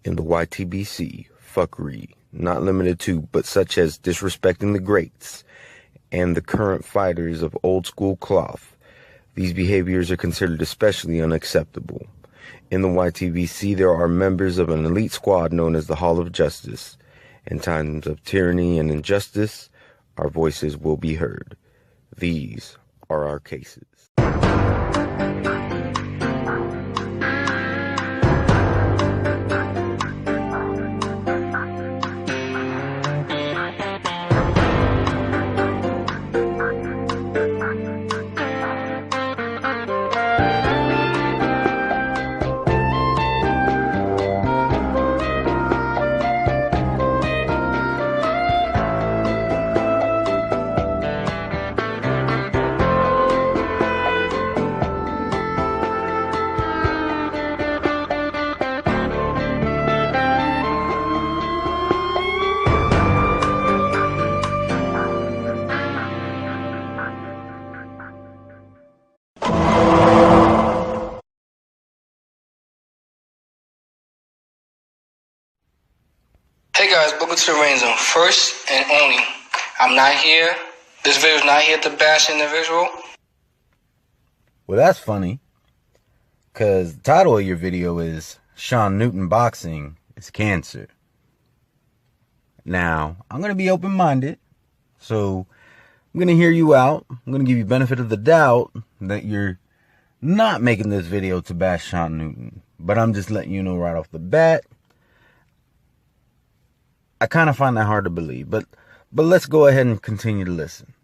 in the YTBC, fuckery, not limited to, but such as disrespecting the greats and the current fighters of old school cloth. These behaviors are considered especially unacceptable. In the YTBC, there are members of an elite squad known as the Hall of Justice. In times of tyranny and injustice, our voices will be heard. These are our cases. Hey guys, welcome to the Rain Zone. First and only, I'm not here. This video's not here to bash individual. Well, that's funny, because the title of your video is Shawn Newton Boxing is Cancer. Now, I'm going to be open-minded, so I'm going to hear you out. I'm going to give you benefit of the doubt that you're not making this video to bash Shawn Newton. But I'm just letting you know right off the bat, I kind of find that hard to believe, but let's go ahead and continue to listen.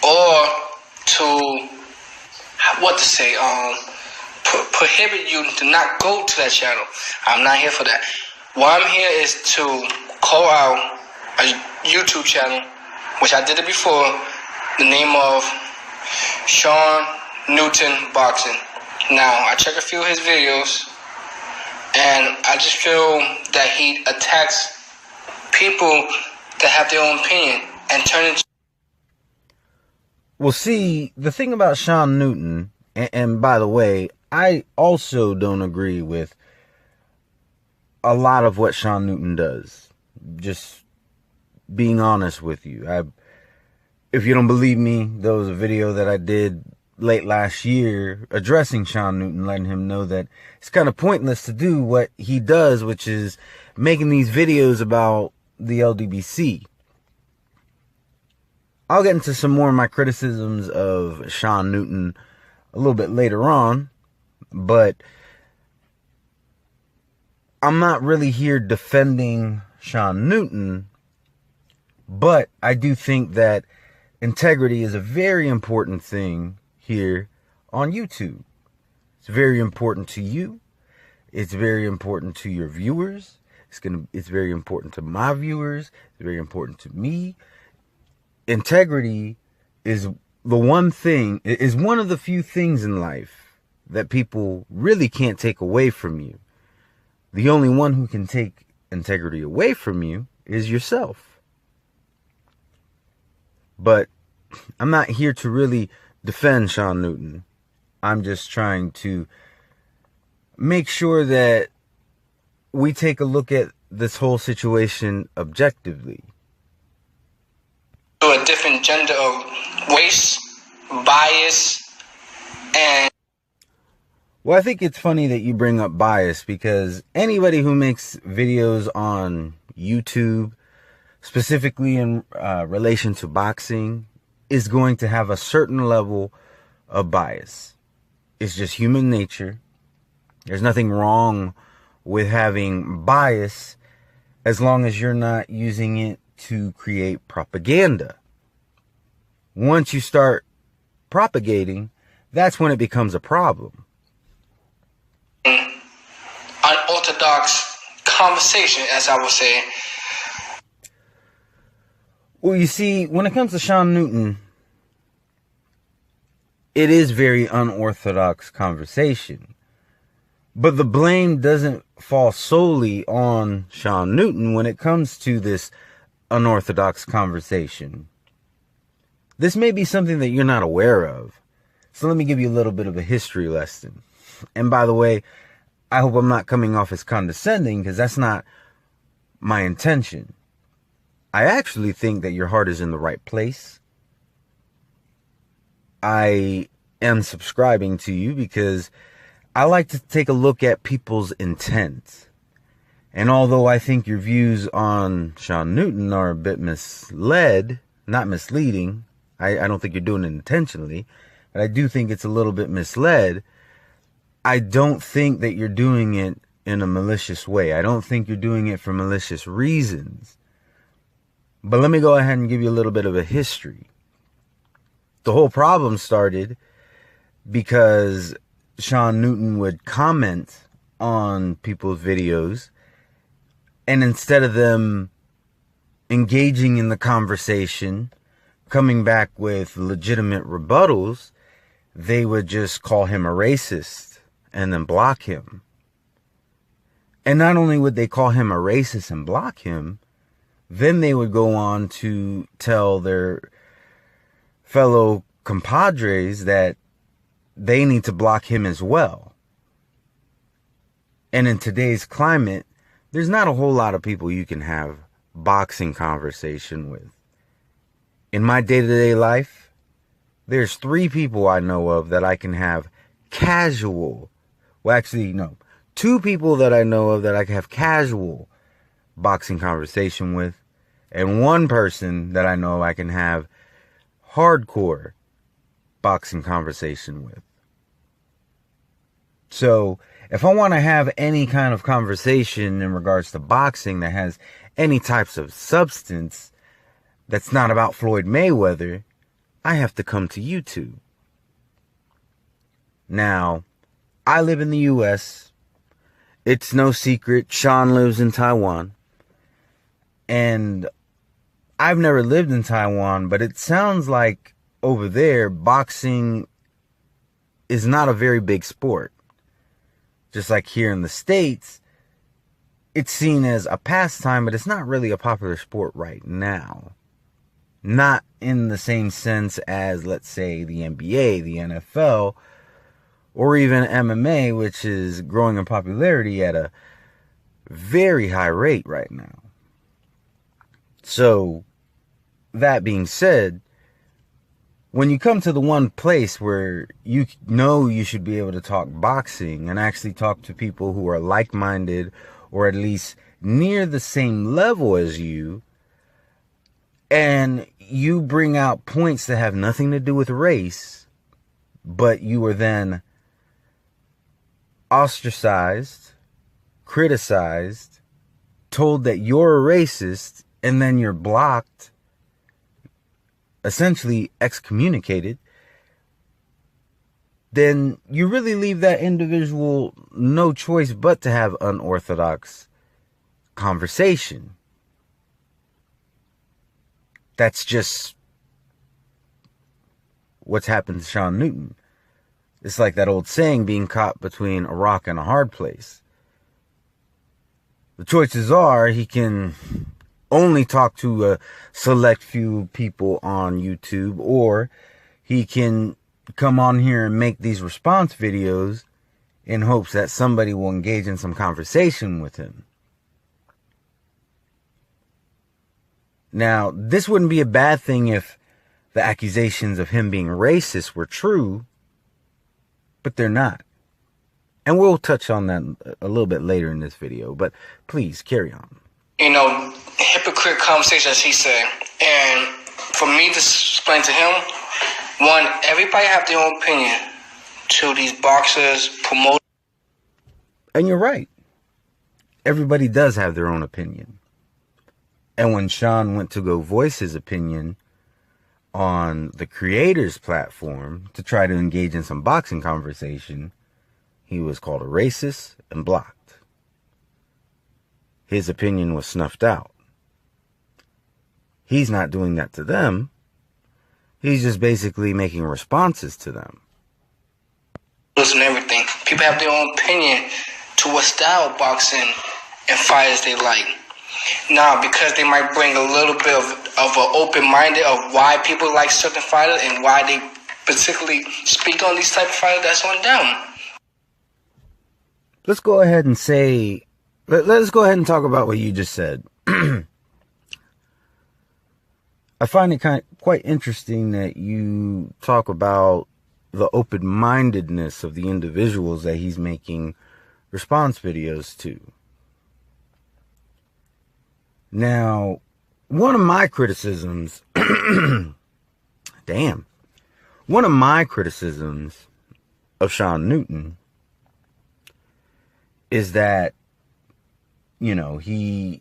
Or to, prohibit you to not go to that channel. I'm not here for that. What I'm here is to call out a YouTube channel, which I did it before, the name of Shawn Newton Boxing. Now, I check a few of his videos, and I just feel that he attacks people that have their own opinion and turn it. Well, see, the thing about Shawn Newton, and by the way, I also don't agree with a lot of what Shawn Newton does. Just being honest with you. If you don't believe me, there was a video that I did late last year addressing Shawn Newton, letting him know that it's kind of pointless to do what he does, which is making these videos about the LDBC. I'll get into some more of my criticisms of Shawn Newton a little bit later on, but I'm not really here defending Shawn Newton, but I do think that integrity is a very important thing here on YouTube. It's very important to you. It's very important to your viewers. It's very important to my viewers. It's very important to me. Integrity is one of the few things in life that people really can't take away from you. The only one who can take integrity away from you is yourself. But I'm not here to really defend Shawn Newton. I'm just trying to make sure that we take a look at this whole situation objectively. A different gender of race, bias, and... Well, I think it's funny that you bring up bias, because anybody who makes videos on YouTube, specifically in relation to boxing, is going to have a certain level of bias. It's just human nature. There's nothing wrong with having bias as long as you're not using it to create propaganda. Once you start propagating, that's when it becomes a problem. Unorthodox conversation, as I would say. Well, you see, when it comes to Shawn Newton, it is very unorthodox conversation. But the blame doesn't fall solely on Shawn Newton when it comes to this unorthodox conversation. This may be something that you're not aware of. So let me give you a little bit of a history lesson. And by the way, I hope I'm not coming off as condescending, because that's not my intention. I actually think that your heart is in the right place. I am subscribing to you because I like to take a look at people's intent. And although I think your views on Shawn Newton are a bit misled, not misleading, I don't think you're doing it intentionally, but I do think it's a little bit misled. I don't think that you're doing it in a malicious way. I don't think you're doing it for malicious reasons. But let me go ahead and give you a little bit of a history. The whole problem started because Shawn Newton would comment on people's videos, and instead of them engaging in the conversation, coming back with legitimate rebuttals, they would just call him a racist and then block him. And not only would they call him a racist and block him, then they would go on to tell their fellow compadres that they need to block him as well. And in today's climate, there's not a whole lot of people you can have boxing conversation with. In my day-to-day life, there's 3 people I know of that I can have casual, 2 people that I know of that I can have casual boxing conversation with, and 1 person that I know I can have hardcore boxing conversation with. So if I want to have any kind of conversation in regards to boxing that has any types of substance that's not about Floyd Mayweather, I have to come to YouTube. Now, I live in the U.S. It's no secret, Shawn lives in Taiwan. And I've never lived in Taiwan, but it sounds like over there, boxing is not a very big sport. Just like here in the States, it's seen as a pastime, but it's not really a popular sport right now. Not in the same sense as, let's say, the NBA, the NFL, or even MMA, which is growing in popularity at a very high rate right now. So, that being said, when you come to the one place where you know you should be able to talk boxing and actually talk to people who are like-minded or at least near the same level as you, and you bring out points that have nothing to do with race, but you are then ostracized, criticized, told that you're a racist, and then you're blocked, essentially excommunicated, then you really leave that individual no choice but to have unorthodox conversation. That's just what's happened to Shawn Newton. It's like that old saying, being caught between a rock and a hard place. The choices are he can only talk to a select few people on YouTube, or he can come on here and make these response videos in hopes that somebody will engage in some conversation with him. Now, this wouldn't be a bad thing if the accusations of him being racist were true, but they're not. And we'll touch on that a little bit later in this video, but please carry on. Hypocrite conversation, as he said. And for me to explain to him, one, everybody have their own opinion to these boxers, promoters. And you're right. Everybody does have their own opinion. And when Shawn went to go voice his opinion on the creator's platform to try to engage in some boxing conversation, he was called a racist and blocked. His opinion was snuffed out. He's not doing that to them. He's just basically making responses to them. And everything. People have their own opinion to what style of boxing and fighters they like. Now, because they might bring a little bit of an open-minded of why people like certain fighters and why they particularly speak on these type of fighters, that's on them. let's go ahead and say, let's go ahead and talk about what you just said. I find it quite interesting that you talk about the open-mindedness of the individuals that he's making response videos to. Now, one of my criticisms, one of my criticisms of Shawn Newton is that, you know, he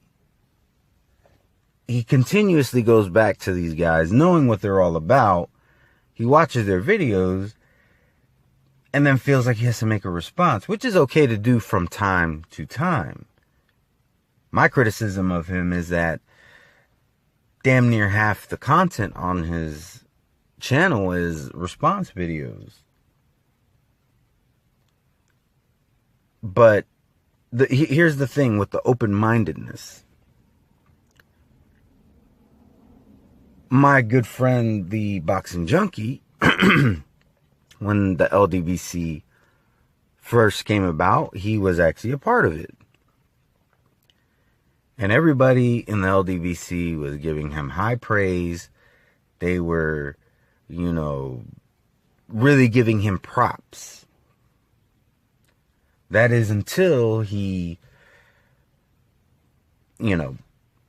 continuously goes back to these guys, knowing what they're all about. He watches their videos and then feels like he has to make a response, which is okay to do from time to time. My criticism of him is that damn near half the content on his channel is response videos. But here's the thing with the open-mindedness. My good friend, the boxing junkie, when the LDBC first came about, he was actually a part of it. And everybody in the LDBC was giving him high praise. They were, you know, really giving him props. That is until he, you know,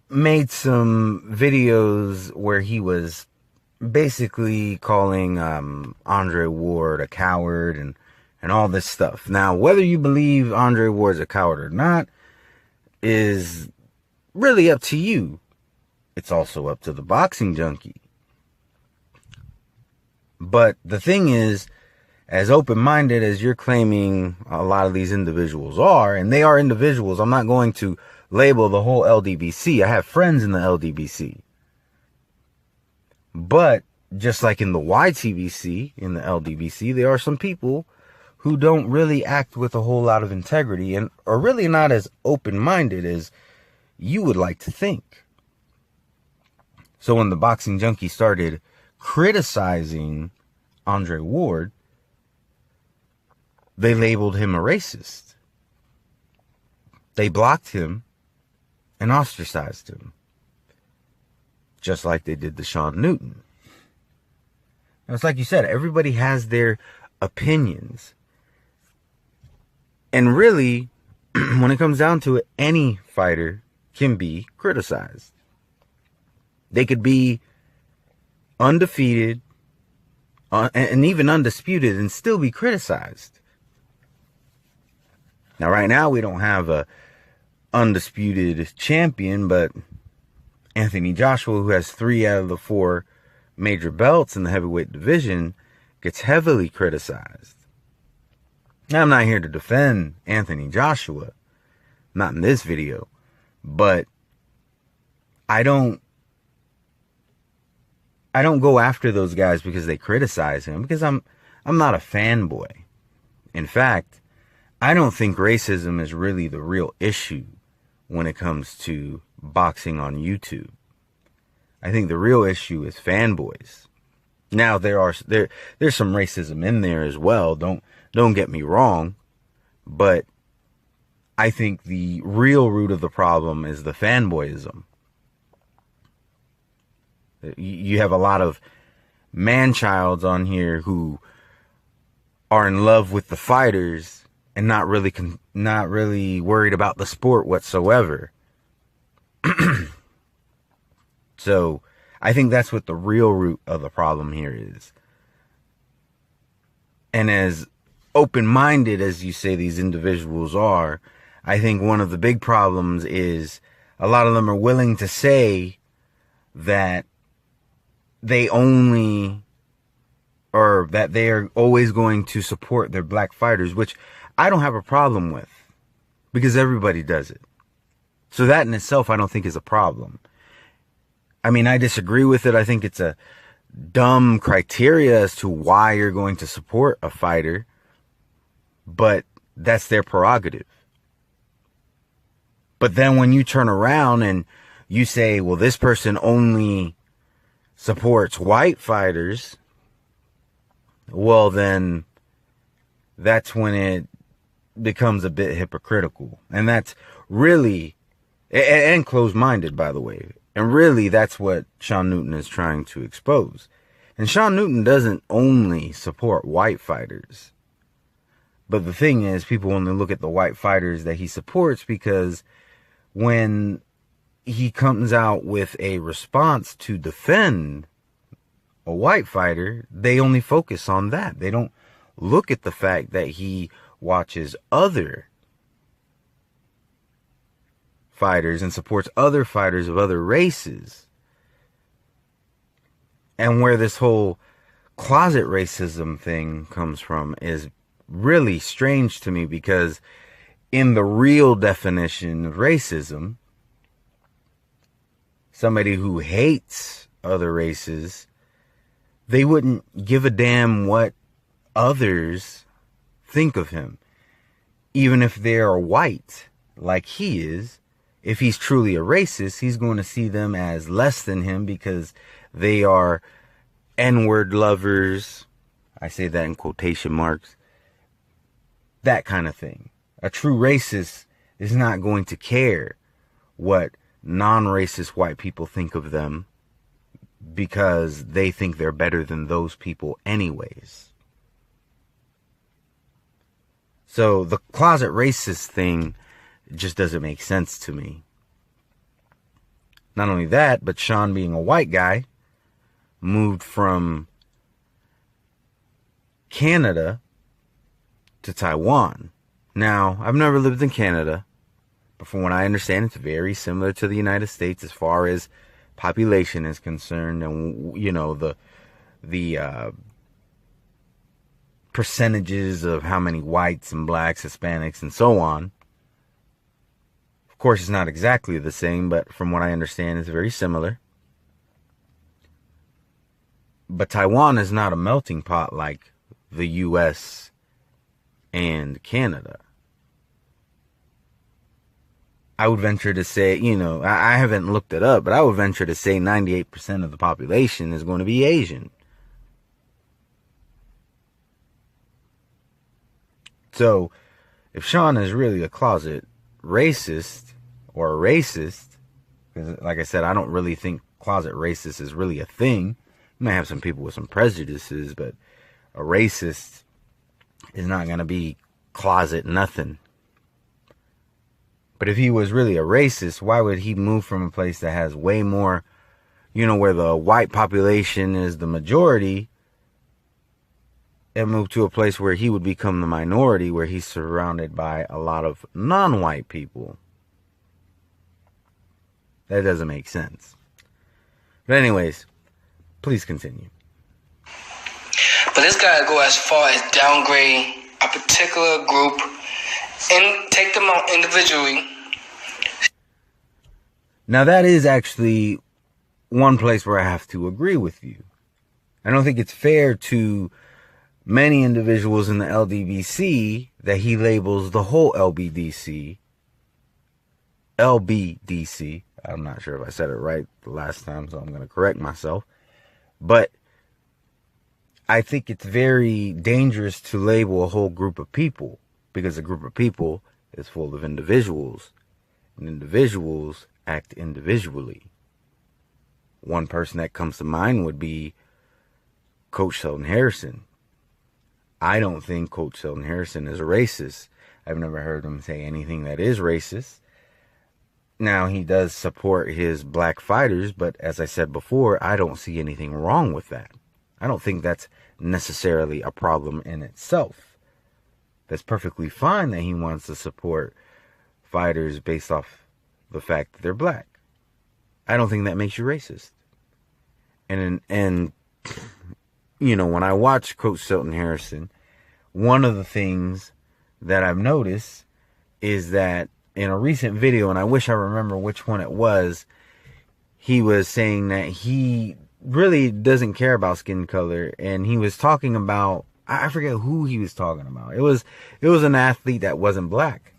made some videos where he was basically calling Andre Ward a coward and all this stuff. Now, whether you believe Andre Ward's a coward or not is really up to you. It's also up to the boxing junkie. But the thing is, as open-minded as you're claiming a lot of these individuals are, and they are individuals, I'm not going to label the whole LDBC. I have friends in the LDBC. But just like in the YTBC, in the LDBC, there are some people who don't really act with a whole lot of integrity and are really not as open-minded as you would like to think. So when the boxing junkie started criticizing Andre Ward, they labeled him a racist. They blocked him and ostracized him. Just like they did to Shawn Newton. Now, it's like you said, everybody has their opinions. And really, when it comes down to it, any fighter can be criticized. They could be undefeated and even undisputed and still be criticized. Now, right now, we don't have a undisputed champion, but Anthony Joshua, who has 3 out of the 4 major belts in the heavyweight division, gets heavily criticized. Now, I'm not here to defend Anthony Joshua, not in this video, but I don't go after those guys because they criticize him, because I'm not a fanboy. In fact, I don't think racism is really the real issue when it comes to boxing on YouTube. I think the real issue is fanboys. Now there's some racism in there as well. Don't get me wrong, but I think the real root of the problem is the fanboyism. You have a lot of man-childs on here who are in love with the fighters and not really worried about the sport whatsoever. So I think that's what the real root of the problem here is. And as open-minded as you say these individuals are, I think one of the big problems is a lot of them are willing to say that they only, or that they are always going to support their black fighters, which I don't have a problem with, because everybody does it. So that in itself, I don't think is a problem. I mean, I disagree with it. I think it's a dumb criteria as to why you're going to support a fighter, but that's their prerogative. But then when you turn around and you say, well, this person only supports white fighters, well, then that's when it becomes a bit hypocritical. And that's really, and closed-minded, by the way. And really, that's what Shawn Newton is trying to expose. And Shawn Newton doesn't only support white fighters. But the thing is, people only look at the white fighters that he supports because when he comes out with a response to defend a white fighter, they only focus on that. They don't look at the fact that he watches other fighters and supports other fighters of other races. And where this whole closet racism thing comes from is really strange to me, because in the real definition of racism, somebody who hates other races, they wouldn't give a damn what others think of him. Even if they are white, like he is, if he's truly a racist, he's going to see them as less than him because they are N-word lovers. I say that in quotation marks. That kind of thing. A true racist is not going to care what non-racist white people think of them, because they think they're better than those people anyways. So the closet racist thing just doesn't make sense to me. Not only that, but Shawn, being a white guy, moved from Canada to Taiwan. Now, I've never lived in Canada, but from what I understand, it's very similar to the United States as far as population is concerned, and you know, the percentages of how many whites and blacks, Hispanics, and so on. Of course, it's not exactly the same, but from what I understand, it's very similar. But Taiwan is not a melting pot like the US and Canada. I would venture to say, you know, I haven't looked it up, but I would venture to say 98% of the population is going to be Asian. So, if Shawn is really a closet racist, or a racist, because like I said, I don't really think closet racist is really a thing. You might have some people with some prejudices, but a racist is not going to be closet nothing. But if he was really a racist, why would he move from a place that has way more, you know, where the white population is the majority, and move to a place where he would become the minority, where he's surrounded by a lot of non-white people? That doesn't make sense. But anyways, please continue. But this guy go as far as downgrade a particular group and take them out individually. Now that is actually one place where I have to agree with you. I don't think it's fair to many individuals in the LDBC that he labels the whole LBDC. I'm not sure if I said it right the last time, so I'm going to correct myself. But I think it's very dangerous to label a whole group of people, because a group of people is full of individuals, and individuals act individually. One person that comes to mind would be Coach Sheldon Harrison. I don't think Coach Sheldon Harrison is a racist. I've never heard him say anything that is racist. Now, he does support his black fighters, but as I said before, I don't see anything wrong with that. I don't think that's necessarily a problem in itself. That's perfectly fine that he wants to support fighters based off the fact that they're black. I don't think that makes you racist. And you know, when I watch Coach Sheldon Harrison, one of the things that I've noticed is that in a recent video, and I wish I remember which one it was, he was saying that he really doesn't care about skin color, and he was talking about, I forget who he was talking about. It was an athlete that wasn't black.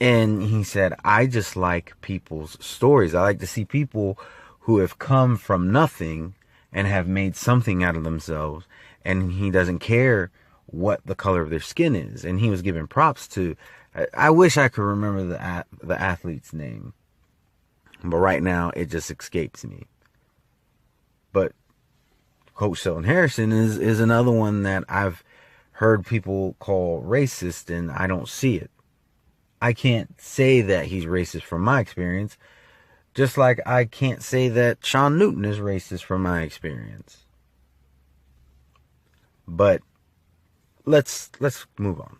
And he said, I just like people's stories. I like to see people who have come from nothing and have made something out of themselves. And he doesn't care what the color of their skin is. And he was giving props to, I wish I could remember the athlete's name, but right now it just escapes me. But Coach Sheldon Harrison is another one that I've heard people call racist, and I don't see it. I can't say that he's racist from my experience, just like I can't say that Shawn Newton is racist from my experience. But let's move on.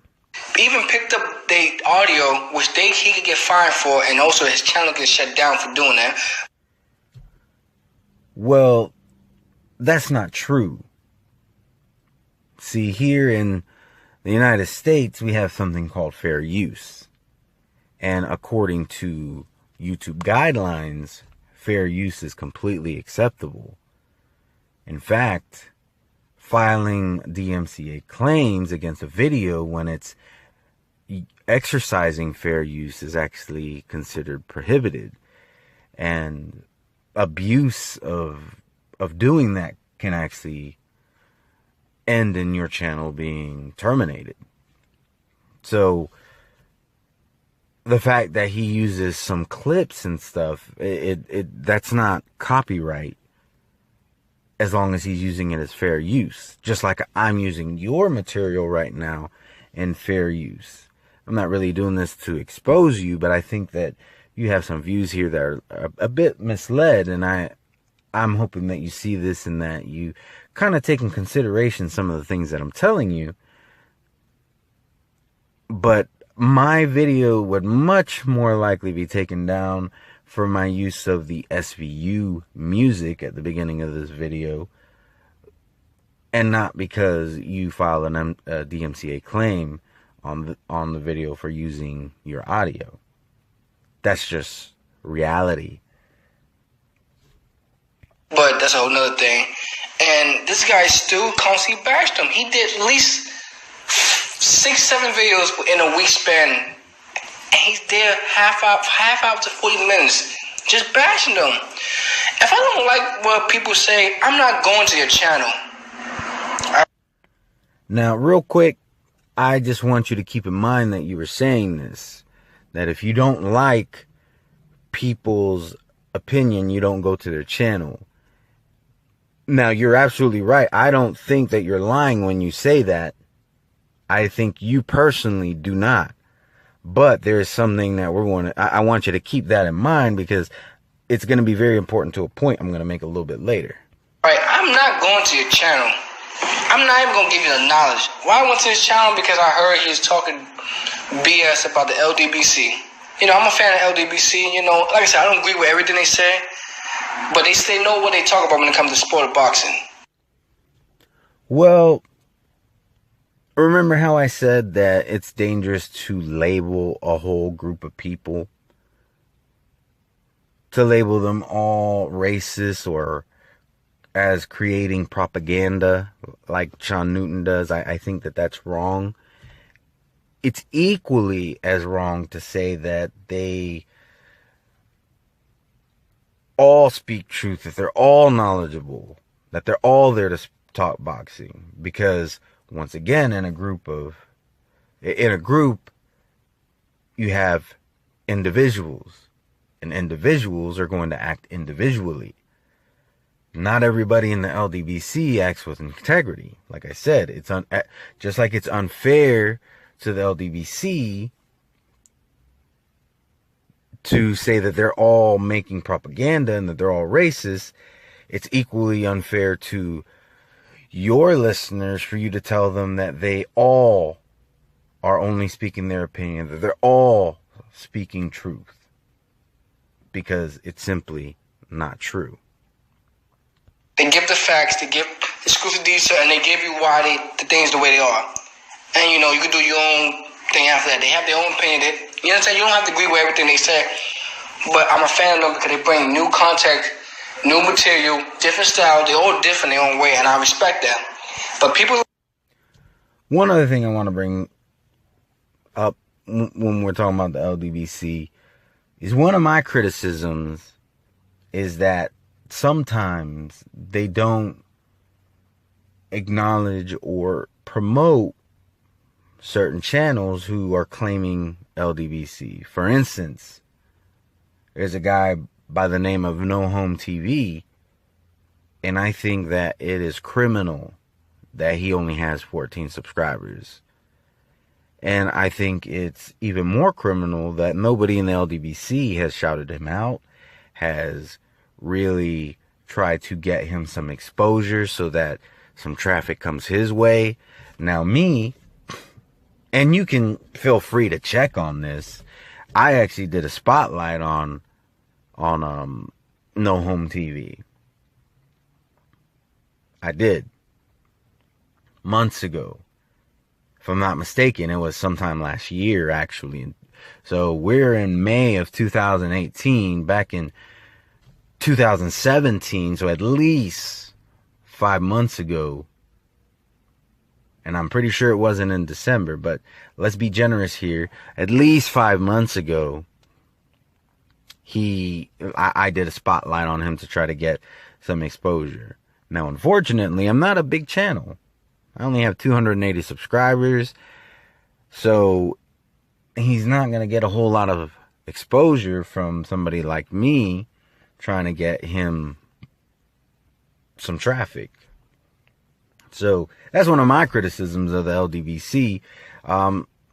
Even picked up the audio, which he could get fined for, and also his channel gets shut down for doing that. Well, that's not true. See, here in the United States, we have something called fair use. And according to YouTube guidelines, fair use is completely acceptable. In fact, filing DMCA claims against a video when it's exercising fair use is actually considered prohibited. And abuse of doing that can actually end in your channel being terminated. So the fact that he uses some clips and stuff, that's not copyright as long as he's using it as fair use. Just like I'm using your material right now in fair use. I'm not really doing this to expose you, but I think that you have some views here that are a bit misled, and I'm hoping that you see this and that you kind of take in consideration some of the things that I'm telling you. But my video would much more likely be taken down for my use of the SVU music at the beginning of this video, and not because you file a DMCA claim on the video for using your audio. That's just reality. But that's a whole nother thing. And this guy still constantly bashed him. He did at least 6-7 videos in a week span, and he's there half hour to 40 minutes just bashing them. If I don't like what people say, I'm not going to your channel. Now, real quick, I just want you to keep in mind that you were saying this, that if you don't like people's opinion, you don't go to their channel. Now, you're absolutely right. I don't think that you're lying when you say that. I think you personally do not. But there is something that I want you to keep that in mind, because it's going to be very important to a point I'm going to make a little bit later. Right, I'm not going to your channel. I'm not even going to give you the knowledge. Why I went to his channel? Because I heard he was talking BS about the LDBC. You know, I'm a fan of LDBC. You know, like I said, I don't agree with everything they say, but they know what they talk about when it comes to sport of boxing. Well, remember how I said that it's dangerous to label a whole group of people? To label them all racist or as creating propaganda like Shawn Newton does, I think that that's wrong. It's equally as wrong to say that they all speak truth, that they're all knowledgeable, that they're all there to talk boxing. Because once again, in a group you have individuals, and individuals are going to act individually. Not everybody in the LDBC acts with integrity. Like I said, it's just like it's unfair to the LDBC to say that they're all making propaganda and that they're all racist. It's equally unfair to your listeners for you to tell them that they all are only speaking their opinion, that they're all speaking truth, because it's simply not true. They give the facts, they give exclusive detail, and they give you why the things the way they are. And you know, you can do your own thing after that. They have their own opinion. You understand? You don't have to agree with everything they say. But I'm a fan of them because they bring new content, new material, different style. They're all different in their own way, and I respect that. But people... One other thing I want to bring up when we're talking about the LDBC is one of my criticisms is that sometimes they don't acknowledge or promote certain channels who are claiming LDBC. For instance, there's a guy by the name of No Home TV, and I think that it is criminal that he only has 14 subscribers. And I think it's even more criminal that nobody in the LDBC has shouted him out, has really tried to get him some exposure so that some traffic comes his way. Now me, and you can feel free to check on this, I actually did a spotlight on No Home TV. I did. Months ago. If I'm not mistaken, it was sometime last year, actually. So we're in May of 2018, back in 2017, so at least 5 months ago. And I'm pretty sure it wasn't in December, but let's be generous here. At least 5 months ago, I did a spotlight on him to try to get some exposure. Now, unfortunately, I'm not a big channel. I only have 280 subscribers, so he's not going to get a whole lot of exposure from somebody like me trying to get him some traffic. So that's one of my criticisms of the LDBC.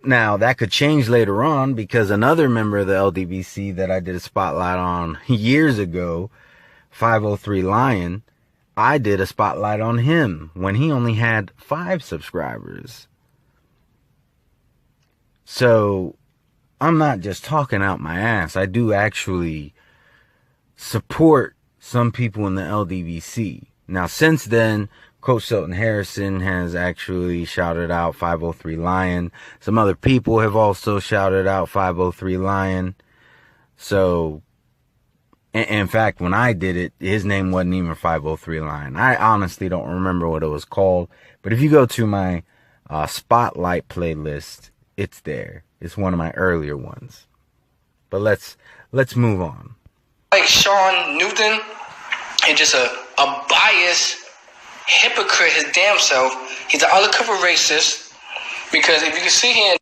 Now, that could change later on, because another member of the LDBC that I did a spotlight on years ago, 503 Lion, I did a spotlight on him when he only had 5 subscribers. So I'm not just talking out my ass. I do actually support some people in the LDBC. Now, since then, Coach Shelton Harrison has actually shouted out 503 Lion. Some other people have also shouted out 503 Lion. So, in fact, when I did it, his name wasn't even 503 Lion. I honestly don't remember what it was called. But if you go to my Spotlight playlist, it's there. It's one of my earlier ones. But let's move on. Like Shawn Newton, he's just a biased hypocrite, his damn self. He's an undercover racist. Because if you can see here...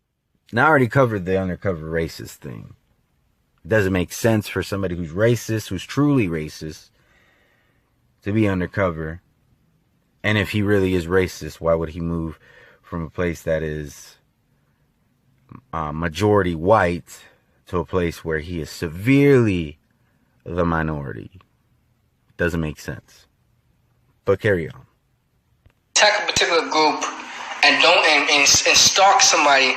Now, I already covered the undercover racist thing. It doesn't make sense for somebody who's racist, who's truly racist, to be undercover. And if he really is racist, why would he move from a place that is majority white to a place where he is severely the minority? Doesn't make sense. But carry on. Attack a particular group and stalk somebody.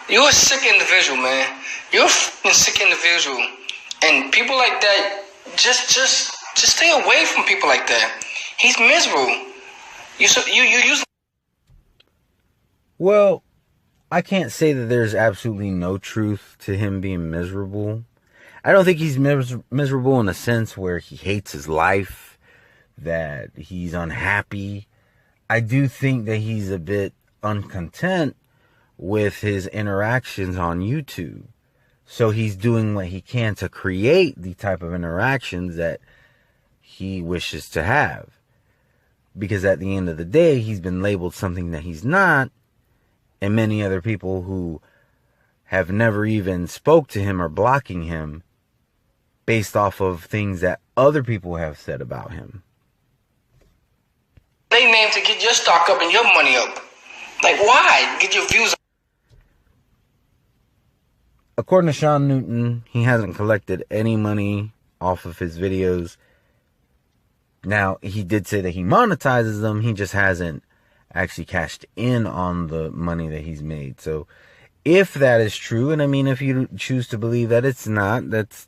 You're a sick individual, man. You're a fucking sick individual. And people like that, just stay away from people like that. He's miserable. You Well, I can't say that there's absolutely no truth to him being miserable. I don't think he's miserable in a sense where he hates his life, that he's unhappy. I do think that he's a bit uncontent with his interactions on YouTube. So he's doing what he can to create the type of interactions that he wishes to have. Because at the end of the day, he's been labeled something that he's not. And many other people who have never even spoke to him are blocking him based off of things that other people have said about him. They name to get your stock up and your money up. Like, why? Get your views up. According to Shawn Newton, he hasn't collected any money off of his videos. Now, he did say that he monetizes them. He just hasn't actually cashed in on the money that he's made. So, if that is true, and I mean, if you choose to believe that it's not, that's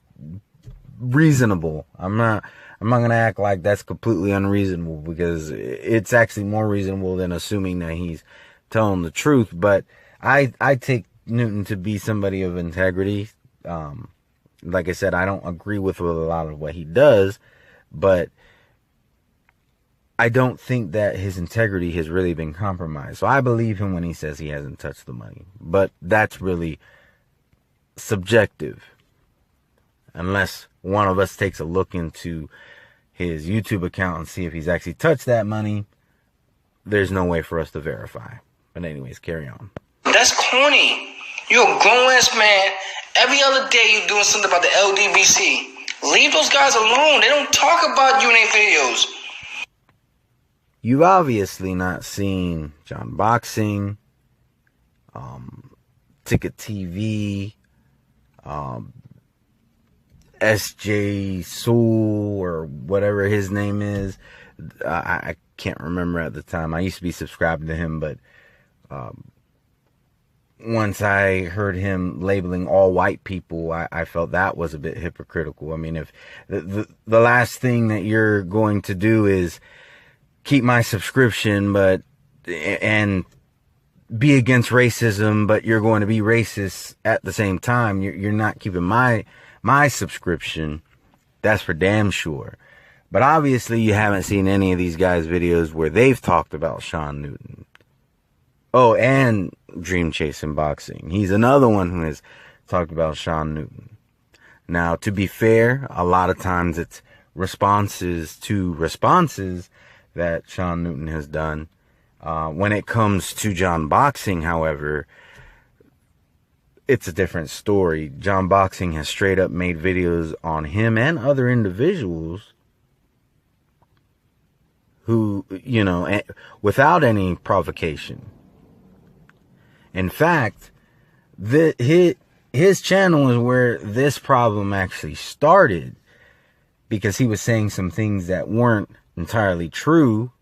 reasonable. I'm not going to act like that's completely unreasonable, because it's actually more reasonable than assuming that he's telling the truth. But I take Newton to be somebody of integrity. Like I said, I don't agree with a lot of what he does, but I don't think that his integrity has really been compromised. So I believe him when he says he hasn't touched the money. But that's really subjective. Unless one of us takes a look into his YouTube account and see if he's actually touched that money, there's no way for us to verify. But anyways, carry on. That's corny. You're a grown-ass man. Every other day you're doing something about the LDBC. Leave those guys alone. They don't talk about you in their videos. You've obviously not seen John Boxing, Ticket TV, SJ Soul, or whatever his name is. I can't remember at the time. I used to be subscribed to him, but once I heard him labeling all white people, I felt that was a bit hypocritical. I mean, if the last thing that you're going to do is keep my subscription, and be against racism, but you're going to be racist at the same time, you're not keeping my subscription. That's for damn sure. But obviously you haven't seen any of these guys' videos where they've talked about Shawn Newton. Oh, and Dream Chasing Boxing. He's another one who has talked about Shawn Newton. Now, to be fair, a lot of times it's responses to responses that Shawn Newton has done. When it comes to John Boxing, however, it's a different story. John Boxing has straight up made videos on him and other individuals who, without any provocation. In fact, his channel is where this problem actually started, because he was saying some things that weren't entirely true.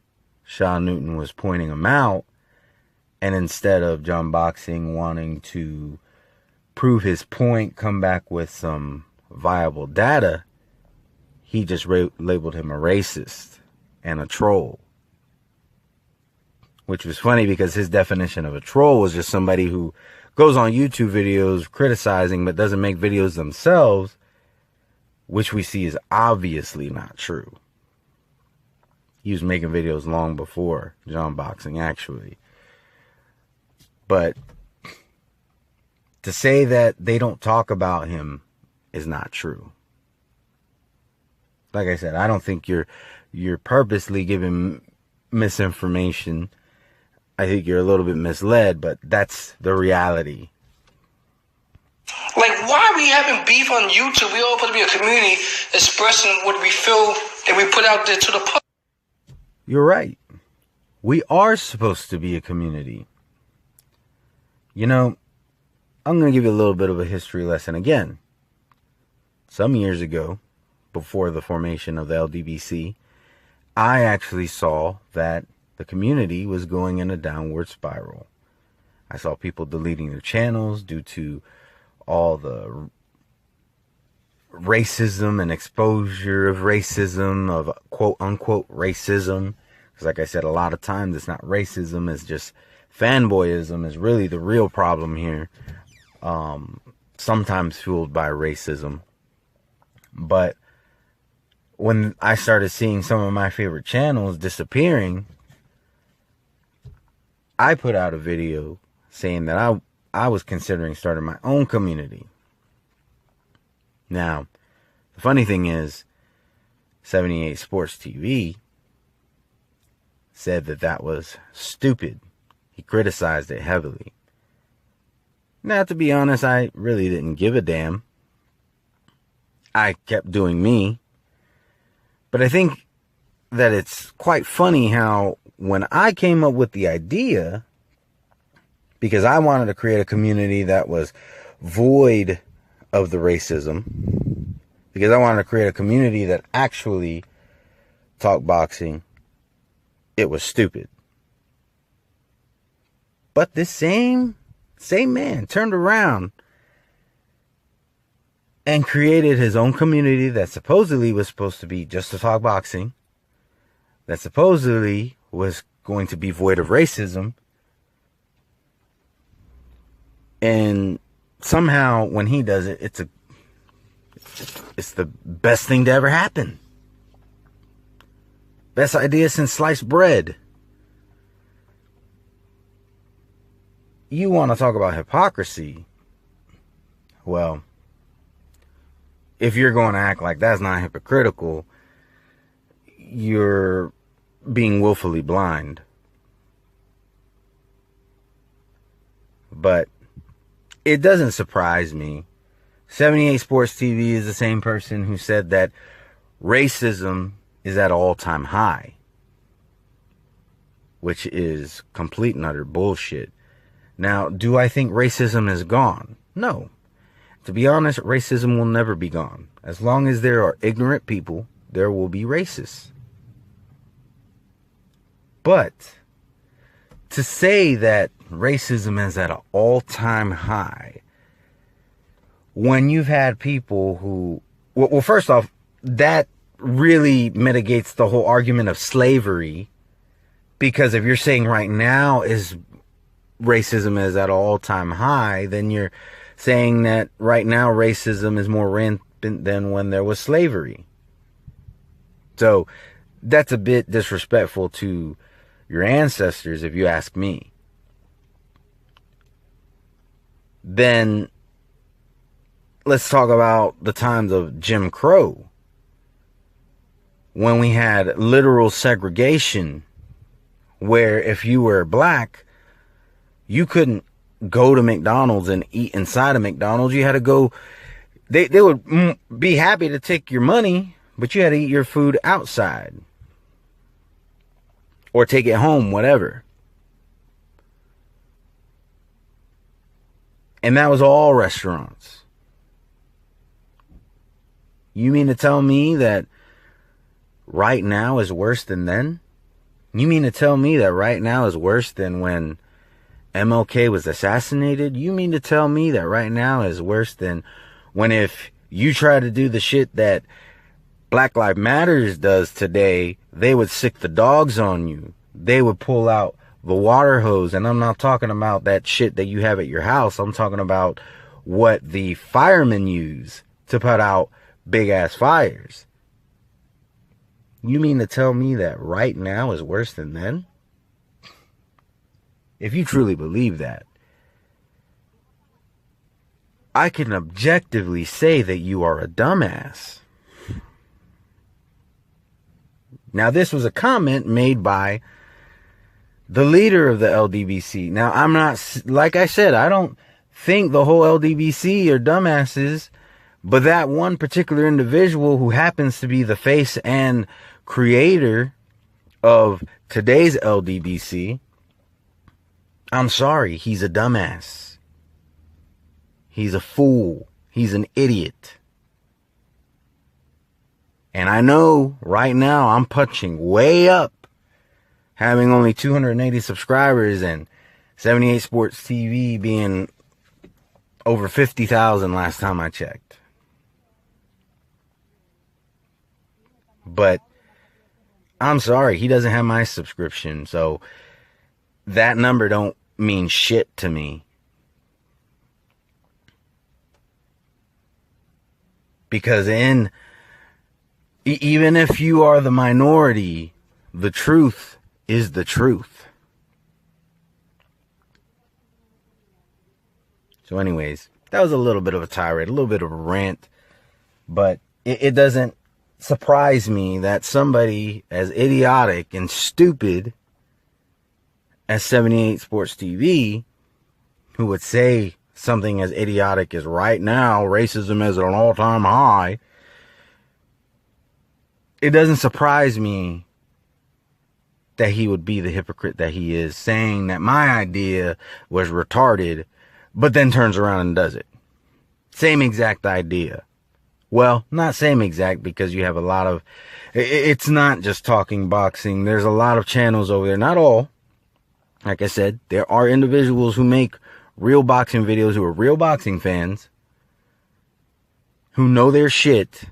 Shawn Newton was pointing them out, and instead of John Boxing wanting to prove his point, come back with some viable data, he just labeled him a racist and a troll. Which was funny, because his definition of a troll was just somebody who goes on YouTube videos criticizing but doesn't make videos themselves, which we see is obviously not true. He was making videos long before John Boxing, actually. But to say that they don't talk about him is not true. Like I said, I don't think you're purposely giving misinformation. I think you're a little bit misled, but that's the reality. Like, why are we having beef on YouTube? We all supposed to be a community expressing what we feel that we put out there to the public. You're right. We are supposed to be a community. I'm going to give you a little bit of a history lesson again. Some years ago, before the formation of the LDBC, I actually saw that the community was going in a downward spiral. I saw people deleting their channels due to all the racism and exposure of racism, of quote unquote racism. Because like I said, a lot of times it's not racism, it's just fanboyism is really the real problem here. Sometimes fueled by racism. But when I started seeing some of my favorite channels disappearing, I put out a video saying that I was considering starting my own community. Now, the funny thing is, 78 Sports TV said that was stupid. He criticized it heavily. Now, to be honest, I really didn't give a damn. I kept doing me. But I think that it's quite funny how when I came up with the idea, because I wanted to create a community that was void of the racism, because I wanted to create a community that actually talked boxing, it was stupid. But this same man turned around and created his own community that supposedly was supposed to be just to talk boxing, that supposedly was going to be void of racism. And somehow when he does it, it's the best thing to ever happen. Best idea since sliced bread. You want to talk about hypocrisy? Well, if you're going to act like that's not hypocritical, you're being willfully blind. But it doesn't surprise me. 78 Sports TV is the same person who said that racism is at an all-time high, which is complete and utter bullshit. Now, do I think racism is gone? No. To be honest, racism will never be gone. As long as there are ignorant people, there will be racists. But to say that racism is at an all-time high, when you've had people who... Well, first off, that really mitigates the whole argument of slavery. Because if you're saying right now racism is at an all-time high, then you're saying that right now racism is more rampant than when there was slavery. So that's a bit disrespectful to your ancestors, if you ask me. Then let's talk about the times of Jim Crow, when we had literal segregation, where if you were black, you couldn't go to McDonald's and eat inside of McDonald's. You had to go, they would be happy to take your money, but you had to eat your food outside or take it home, whatever. And that was all restaurants. You mean to tell me that right now is worse than then? You mean to tell me that right now is worse than when MLK was assassinated? You mean to tell me that right now is worse than when, if you try to do the shit that Black Lives Matters does today, they would sick the dogs on you. They would pull out the water hose. And I'm not talking about that shit that you have at your house. I'm talking about what the firemen use to put out big ass fires. You mean to tell me that right now is worse than then? If you truly believe that, I can objectively say that you are a dumbass. Now, this was a comment made by the leader of the LDBC. Now, I'm not, like I said, I don't think the whole LDBC are dumbasses, but that one particular individual who happens to be the face and creator of today's LDBC, I'm sorry, he's a dumbass. He's a fool. He's an idiot. And I know right now I'm punching way up, having only 280 subscribers and 78 Sports TV being over 50,000 last time I checked. But I'm sorry, he doesn't have my subscription, so that number don't mean shit to me. Because even if you are the minority, the truth is the truth. So anyways, that was a little bit of a tirade, a little bit of a rant, but it doesn't surprise me that somebody as idiotic and stupid as 78 Sports TV, who would say something as idiotic as right now racism is at an all-time high, it doesn't surprise me that he would be the hypocrite that he is, saying that my idea was retarded, but then turns around and does it. Same exact idea. Well, not same exact, because you have a lot of, it's not just talking boxing. There's a lot of channels over there. Not all. Like I said, there are individuals who make real boxing videos, who are real boxing fans, who know their shit.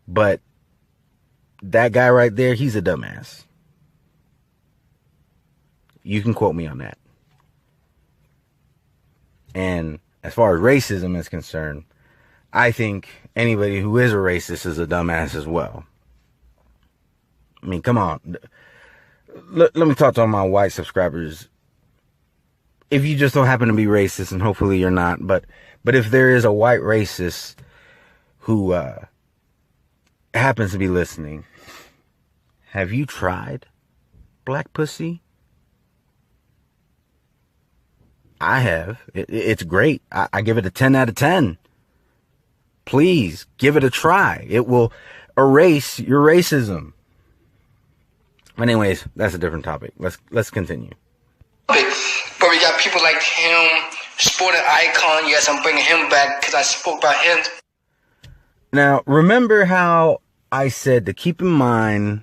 But that guy right there, he's a dumbass. You can quote me on that. And as far as racism is concerned, I think anybody who is a racist is a dumbass as well. I mean, come on. Let me talk to all my white subscribers. If you just don't happen to be racist, and hopefully you're not, but if there is a white racist who happens to be listening, have you tried black pussy? I have. It's great. I give it a 10 out of 10. Please give it a try. It will erase your racism. Anyways, that's a different topic. Let's continue. But we got people like him, sporting icon. Yes, I'm bringing him back because I spoke about him. Now, remember how I said to keep in mind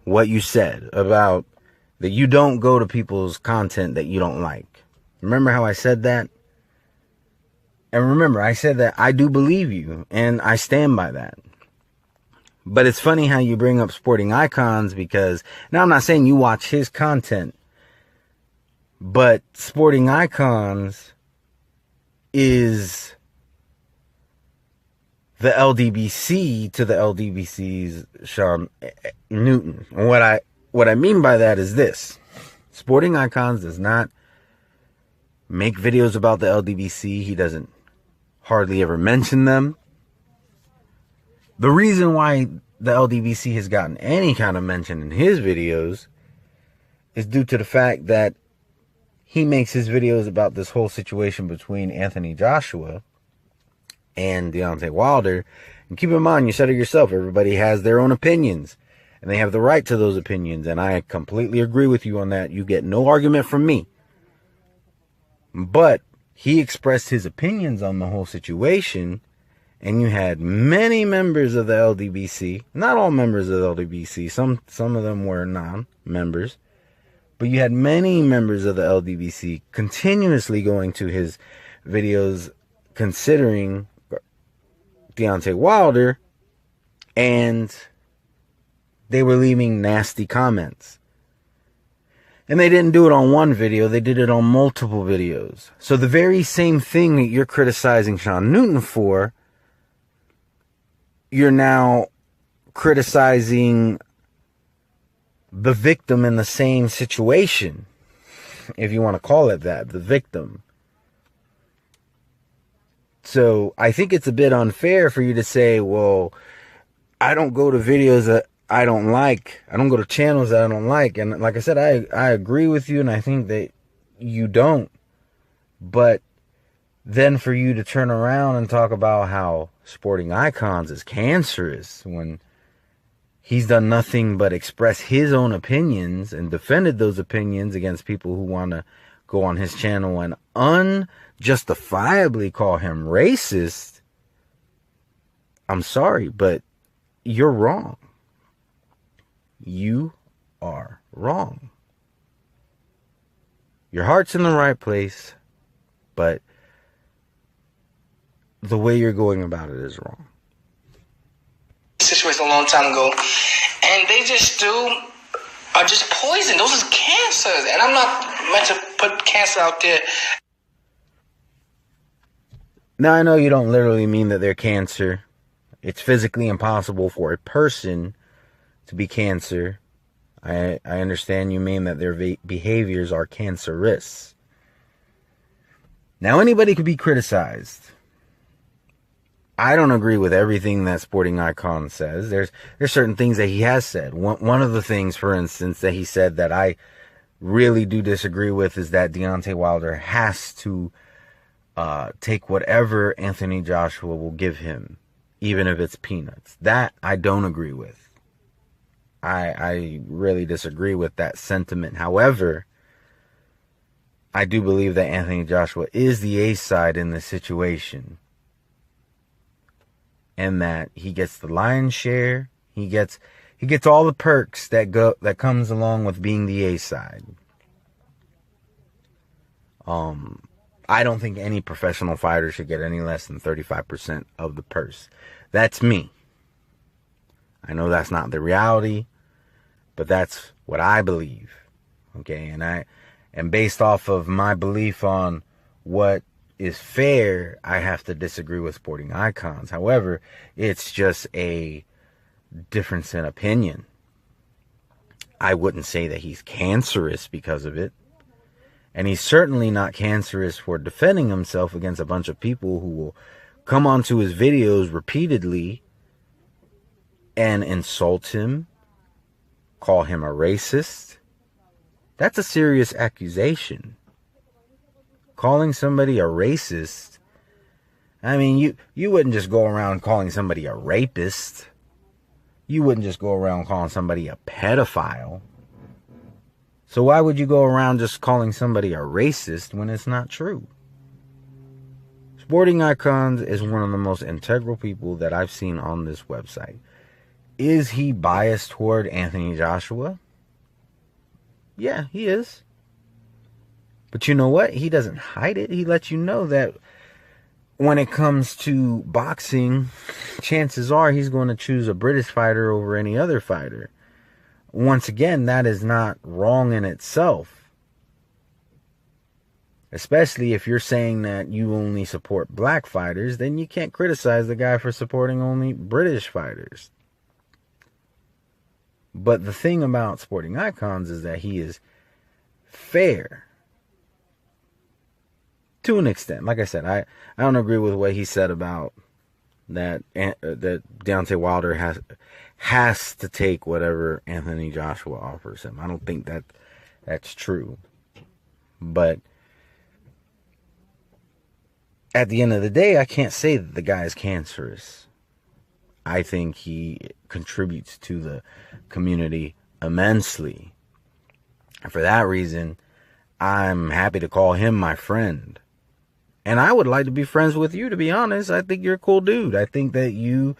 what you said about that you don't go to people's content that you don't like. Remember how I said that? And remember, I said that I do believe you, and I stand by that. But it's funny how you bring up sporting icons, because now I'm not saying you watch his content, but sporting icons is the LDBC to the LDBC's Shawn Newton. And what I mean by that is this. Sporting icons does not make videos about the LDBC. He doesn't hardly ever mention them. The reason why the LDBC has gotten any kind of mention in his videos is due to the fact that he makes his videos about this whole situation between Anthony Joshua and Deontay Wilder. And keep in mind, you said it yourself, everybody has their own opinions, and they have the right to those opinions, and I completely agree with you on that. You get no argument from me. But he expressed his opinions on the whole situation, and you had many members of the LDBC, not all members of the LDBC, some of them were non-members, but you had many members of the LDBC continuously going to his videos considering Deontay Wilder, and they were leaving nasty comments. And they didn't do it on one video, they did it on multiple videos. So the very same thing that you're criticizing Shawn Newton for, you're now criticizing the victim in the same situation, if you want to call it that, the victim. So I think it's a bit unfair for you to say, well, I don't go to videos that I don't like. I don't go to channels that I don't like. And like I said, I agree with you, and I think that you don't. But then for you to turn around and talk about how sporting icons is cancerous when he's done nothing but express his own opinions and defended those opinions against people who want to go on his channel and unjustifiably call him racist, I'm sorry, but you're wrong. You are wrong. Your heart's in the right place, but the way you're going about it is wrong. Situation a long time ago, and they just are just poison. Those are cancers, and I'm not meant to put cancer out there. Now, I know you don't literally mean that they're cancer. It's physically impossible for a person to be cancer. I understand you mean that their behaviors are cancerous. Now, anybody could be criticized. I don't agree with everything that sporting icon says. There's certain things that he has said. One of the things, for instance, that he said that I really do disagree with is that Deontay Wilder has to take whatever Anthony Joshua will give him, even if it's peanuts. That I don't agree with. I really disagree with that sentiment. However, I do believe that Anthony Joshua is the ace side in this situation, and that he gets the lion's share. He gets all the perks that comes along with being the ace side. I don't think any professional fighter should get any less than 35% of the purse. That's me. I know that's not the reality, but that's what I believe. Okay, and based off of my belief on what is fair, I have to disagree with sporting icons. However, it's just a difference in opinion. I wouldn't say that he's cancerous because of it. And he's certainly not cancerous for defending himself against a bunch of people who will come onto his videos repeatedly and insult him, call him a racist. That's a serious accusation. calling somebody a racist, I mean, you wouldn't just go around calling somebody a rapist. You wouldn't just go around calling somebody a pedophile. So why would you go around just calling somebody a racist when it's not true? Sporting Icons is one of the most integral people that I've seen on this website. Is he biased toward Anthony Joshua? Yeah, he is. But you know what? He doesn't hide it. He lets you know that when it comes to boxing, chances are he's going to choose a British fighter over any other fighter. Once again, that is not wrong in itself. Especially if you're saying that you only support black fighters, then you can't criticize the guy for supporting only British fighters. But the thing about Sporting Icons is that he is fair. To an extent. Like I said, I don't agree with what he said about that Deontay Wilder has to take whatever Anthony Joshua offers him. I don't think that's true. But at the end of the day, I can't say that the guy is cancerous. I think he contributes to the community immensely. And for that reason, I'm happy to call him my friend. And I would like to be friends with you, to be honest. I think you're a cool dude. I think that you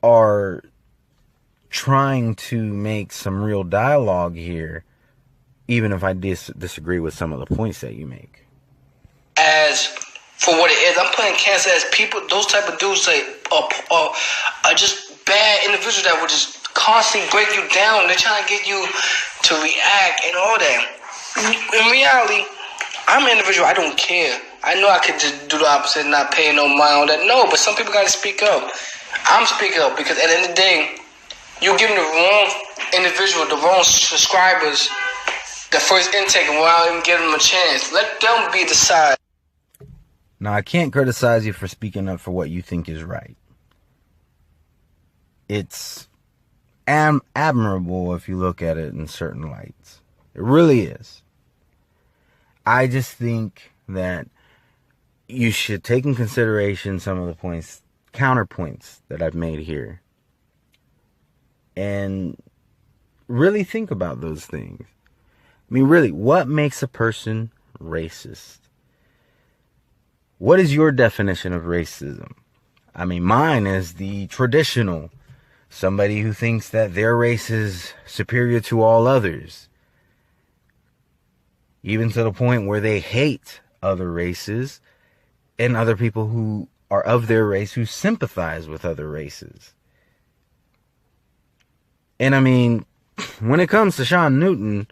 are trying to make some real dialogue here, even if I disagree with some of the points that you make. As for what it is, I'm playing cancer as people, those type of dudes are just bad individuals that will just constantly break you down. They're trying to get you to react and all that. In reality, I'm an individual. I don't care. I know I could just do the opposite and not pay no mind on that. No, but some people got to speak up. I'm speaking up because at the end of the day, you're giving the wrong individual, the wrong subscribers, the first intake without even giving them a chance. Let them be the side. Now, I can't criticize you for speaking up for what you think is right. It's admirable if you look at it in certain lights. It really is. I just think that you should take in consideration some of the counterpoints that I've made here. And really think about those things. I mean, really, what makes a person racist? What is your definition of racism? I mean, mine is the traditional. Somebody who thinks that their race is superior to all others. Even to the point where they hate other races and other people who are of their race who sympathize with other races. And I mean, when it comes to Shawn Newton,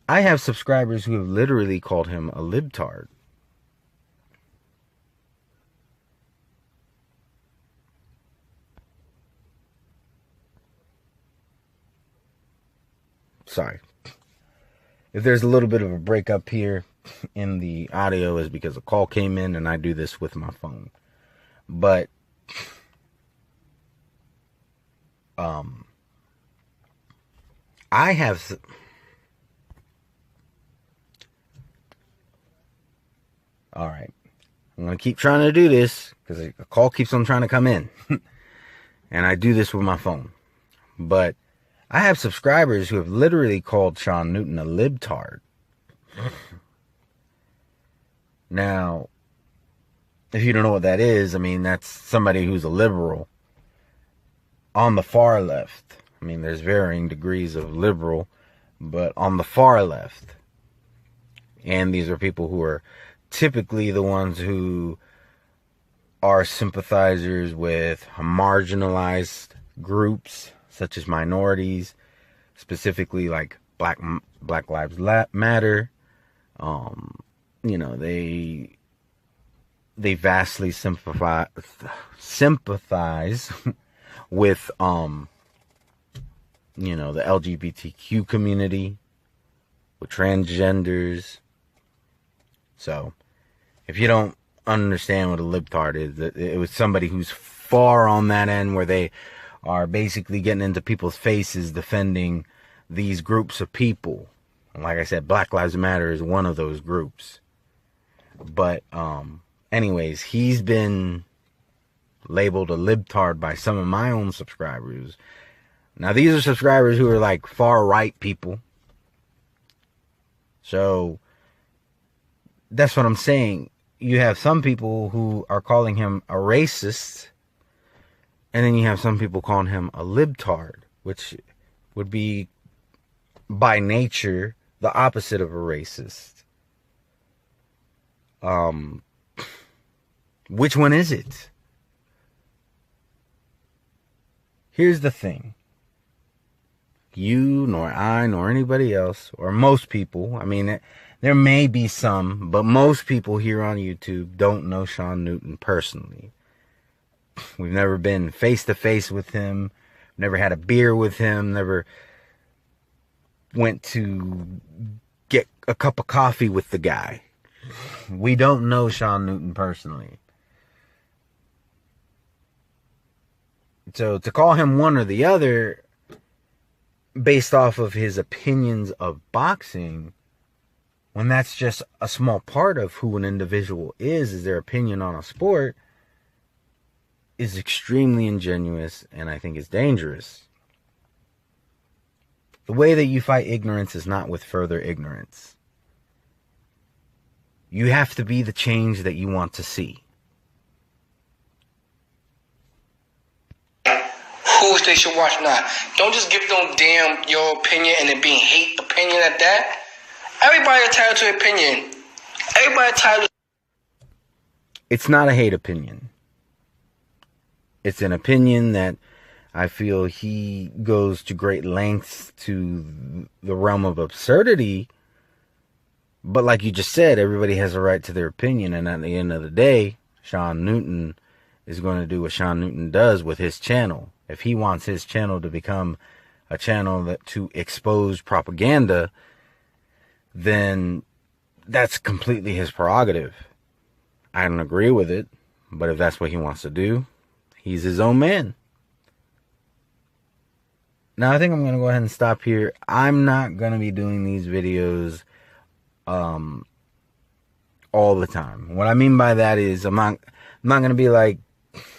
I have subscribers who have literally called him a libtard. Sorry. If there's a little bit of a breakup here in the audio is because a call came in and I do this with my phone. But I have all right. I'm going to keep trying to do this because a call keeps on trying to come in. And I do this with my phone. But I have subscribers who have literally called Shawn Newton a libtard. Now, if you don't know what that is, I mean, that's somebody who's a liberal on the far left. I mean, there's varying degrees of liberal, but on the far left. And these are people who are typically the ones who are sympathizers with marginalized groups, such as minorities, specifically like Black Lives Matter. You know, they vastly sympathize with you know, the LGBTQ community, with transgenders. So, if you don't understand what a libtard is, it was somebody who's far on that end where they are basically getting into people's faces defending these groups of people. Like I said, Black Lives Matter is one of those groups. But, anyways, he's been labeled a libtard by some of my own subscribers. Now, these are subscribers who are like far right people. So, that's what I'm saying. You have some people who are calling him a racist, and then you have some people calling him a libtard, which would be, by nature, the opposite of a racist. Which one is it? Here's the thing. You, nor I, nor anybody else, or most people, I mean, there may be some, but most people here on YouTube don't know Shawn Newton personally. We've never been face to face with him, never had a beer with him, never went to get a cup of coffee with the guy. We don't know Shawn Newton personally. So to call him one or the other based off of his opinions of boxing, when that's just a small part of who an individual is their opinion on a sport, is extremely ingenuous, and I think is dangerous. The way that you fight ignorance is not with further ignorance. You have to be the change that you want to see. Who they should watch not. Don't just give them damn your opinion and it being hate opinion at that. Everybody entitled to opinion. Everybody entitled. It's not a hate opinion. It's an opinion that I feel he goes to great lengths to the realm of absurdity. But like you just said, everybody has a right to their opinion. And at the end of the day, Shawn Newton is going to do what Shawn Newton does with his channel. If he wants his channel to become a channel that to expose propaganda, then that's completely his prerogative. I don't agree with it, but if that's what he wants to do, he's his own man. Now, I think I'm going to go ahead and stop here. I'm not going to be doing these videos all the time. What I mean by that is I'm not going to be like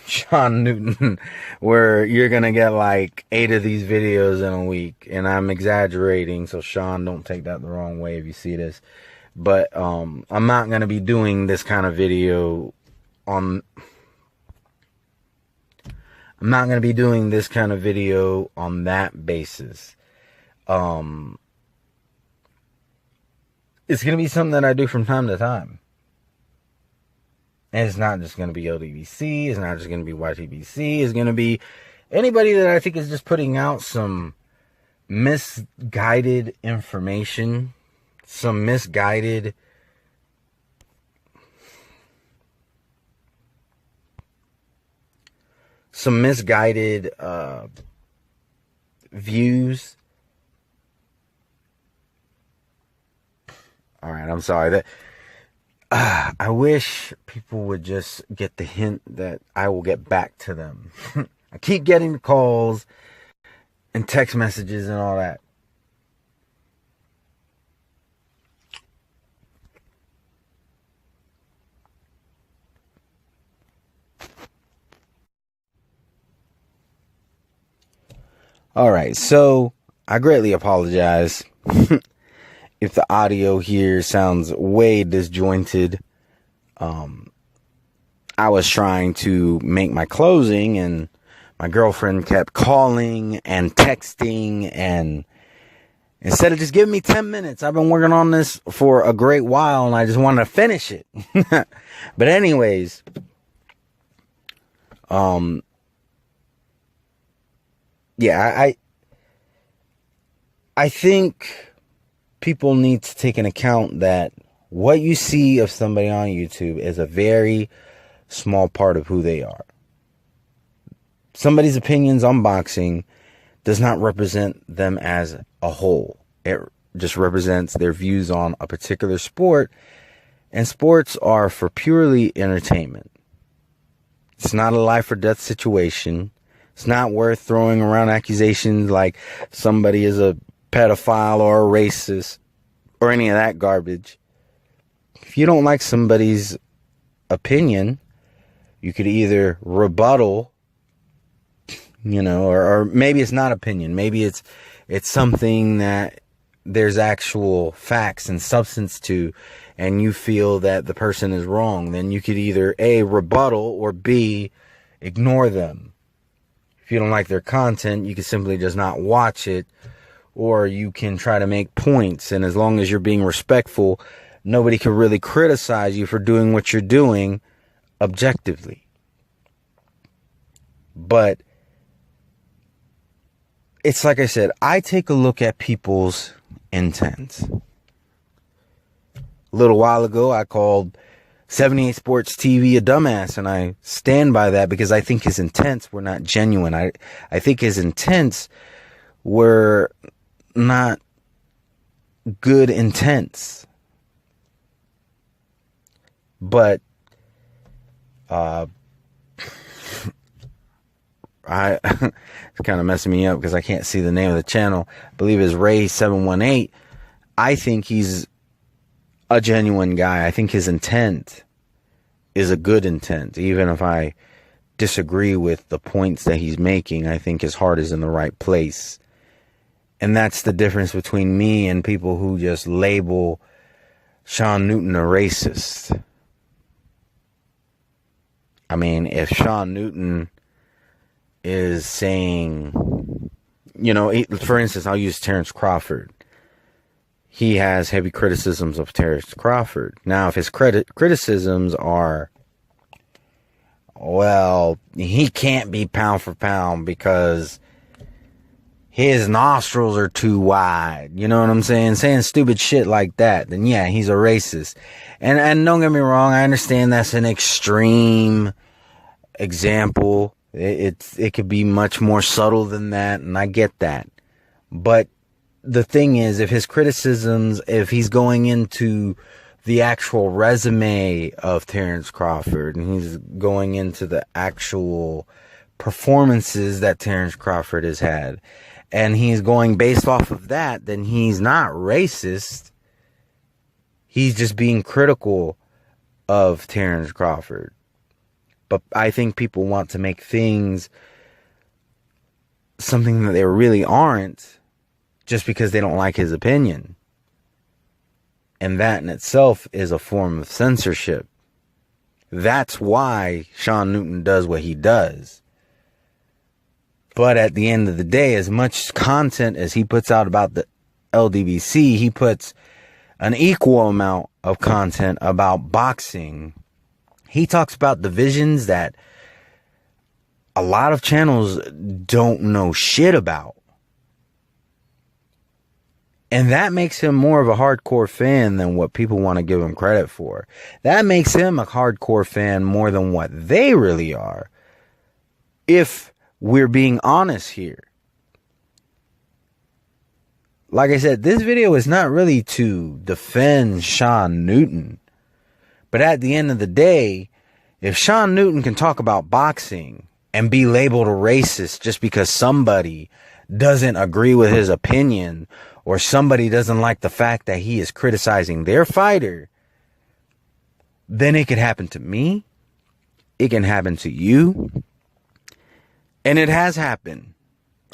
Shawn Newton, where you're going to get like 8 of these videos in a week. And I'm exaggerating, so Shawn, don't take that the wrong way if you see this. But I'm not going to be doing this kind of video on... I'm not going to be doing this kind of video on that basis. It's going to be something that I do from time to time. And it's not just going to be LDBC. It's not just going to be YTBC. It's going to be anybody that I think is just putting out some misguided information. Some misguided... some misguided views. All right, I'm sorry. That I wish people would just get the hint that I will get back to them. I keep getting the calls and text messages and all that. All right, so I greatly apologize if the audio here sounds way disjointed. I was trying to make my closing, and my girlfriend kept calling and texting, and instead of just giving me 10 minutes, I've been working on this for a great while, and I just wanted to finish it. But anyways, yeah, I think people need to take into account that what you see of somebody on YouTube is a very small part of who they are. Somebody's opinions on boxing does not represent them as a whole. It just represents their views on a particular sport, and sports are for purely entertainment. It's not a life or death situation. It's not worth throwing around accusations like somebody is a pedophile or a racist. or any of that garbage. If you don't like somebody's opinion, you could either rebuttal, or maybe it's not opinion. Maybe it's something that there's actual facts and substance to, and you feel that the person is wrong. Then you could either A, rebuttal, or B, ignore them. If you don't like their content, you can simply just not watch it, or you can try to make points. And as long as you're being respectful, nobody can really criticize you for doing what you're doing objectively. But it's like I said, I take a look at people's intents. A little while ago, I called 78 Sports TV a dumbass, and I stand by that because I think his intents were not genuine. I think his intents were not good intents. But it's kind of messing me up because I can't see the name of the channel. I believe it's Ray 718. I think he's a genuine guy. I think his intent is a good intent. Even if I disagree with the points that he's making, I think his heart is in the right place. And that's the difference between me and people who just label Shawn Newton a racist. I mean, if Shawn Newton is saying, for instance, I'll use Terrence Crawford. He has heavy criticisms of Terrence Crawford. Now, if his criticisms are, well, he can't be pound for pound because his nostrils are too wide. You know what I'm saying? Saying stupid shit like that, then yeah, he's a racist. And don't get me wrong, I understand that's an extreme example. It could be much more subtle than that, and I get that. But the thing is, if his criticisms, if he's going into the actual resume of Terrence Crawford, and he's going into the actual performances that Terrence Crawford has had, and he's going based off of that, then he's not racist. He's just being critical of Terrence Crawford. But I think people want to make things something that they really aren't just because they don't like his opinion. And that in itself is a form of censorship. That's why Shawn Newton does what he does. But at the end of the day, as much content as he puts out about the LDBC, he puts an equal amount of content about boxing. He talks about divisions that a lot of channels don't know shit about. And that makes him more of a hardcore fan than what people want to give him credit for. That makes him a hardcore fan more than what they really are. If we're being honest here. Like I said, this video is not really to defend Shawn Newton. But at the end of the day, if Shawn Newton can talk about boxing and be labeled a racist just because somebody doesn't agree with his opinion, or somebody doesn't like the fact that he is criticizing their fighter, then it could happen to me. It can happen to you. And it has happened.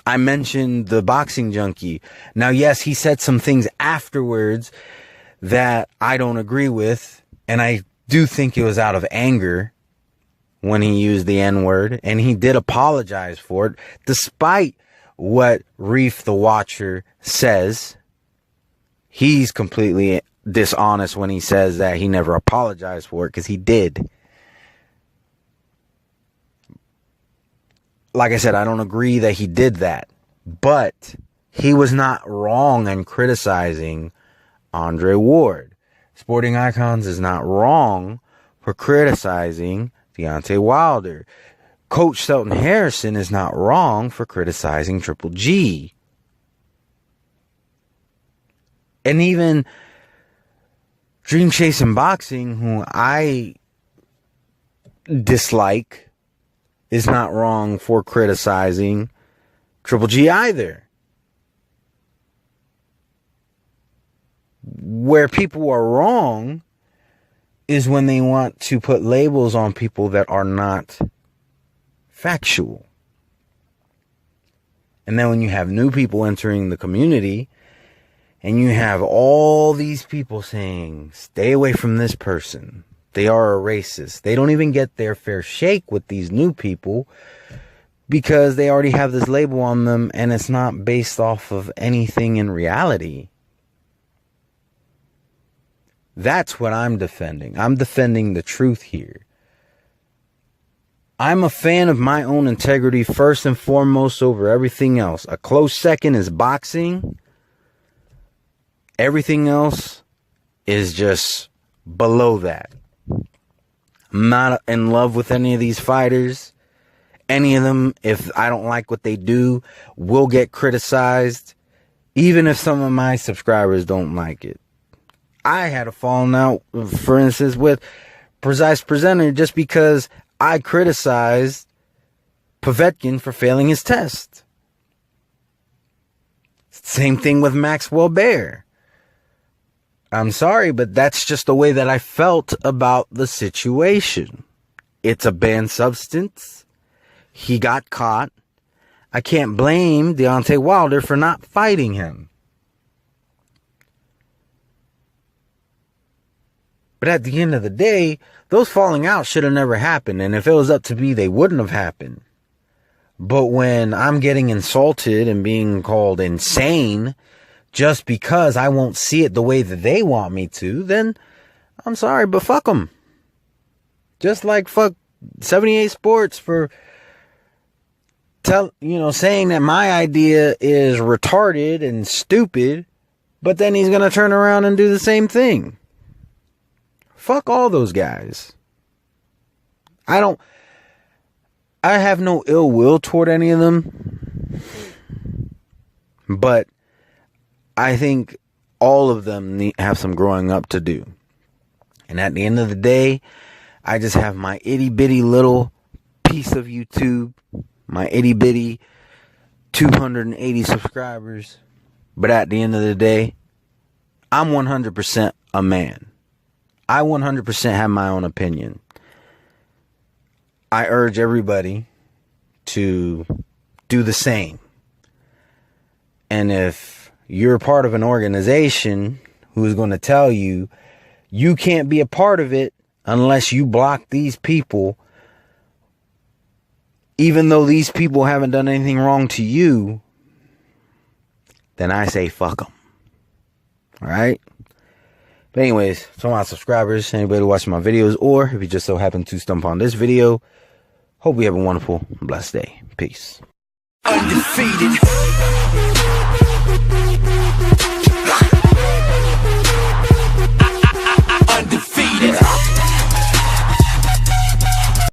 I mentioned the boxing junkie. Now, yes, he said some things afterwards that I don't agree with. And I do think it was out of anger when he used the N-word. And he did apologize for it, despite what Reef the Watcher says. He's completely dishonest when he says that he never apologized for it, because he did. Like I said, I don't agree that he did that, but he was not wrong in criticizing Andre Ward. Sporting Icons is not wrong for criticizing Deontay Wilder. Coach Shelton Harrison is not wrong for criticizing Triple G. And even Dream Chasing Boxing, who I dislike, is not wrong for criticizing Triple G either. Where people are wrong is when they want to put labels on people that are not factual. And then when you have new people entering the community, and you have all these people saying, stay away from this person, they are a racist. They don't even get their fair shake with these new people because they already have this label on them and it's not based off of anything in reality. That's what I'm defending. I'm defending the truth here. I'm a fan of my own integrity first and foremost over everything else. A close second is boxing. Everything else is just below that. I'm not in love with any of these fighters. Any of them, if I don't like what they do, will get criticized. Even if some of my subscribers don't like it. I had a falling out, for instance, with Precise Presenter just because I criticized Povetkin for failing his test. Same thing with Maxwell Bear. I'm sorry, but that's just the way that I felt about the situation. It's a banned substance. He got caught. I can't blame Deontay Wilder for not fighting him. But at the end of the day, those falling out should have never happened. And if it was up to me, they wouldn't have happened. But when I'm getting insulted and being called insane just because I won't see it the way that they want me to, then I'm sorry, but fuck them. Just like fuck 78 Sports for saying that my idea is retarded and stupid, but then he's going to turn around and do the same thing. Fuck all those guys. I have no ill will toward any of them. But I think all of them have some growing up to do. And at the end of the day, I just have my itty bitty little piece of YouTube, my itty bitty 280 subscribers. But at the end of the day, I'm 100% a man. I 100% have my own opinion. I urge everybody to do the same. And if you're part of an organization who's going to tell you you can't be a part of it unless you block these people, even though these people haven't done anything wrong to you, then I say fuck them. All right? But anyways, to my subscribers, anybody watching my videos, or if you just so happen to stumble on this video, hope you have a wonderful, blessed day. Peace. Undefeated.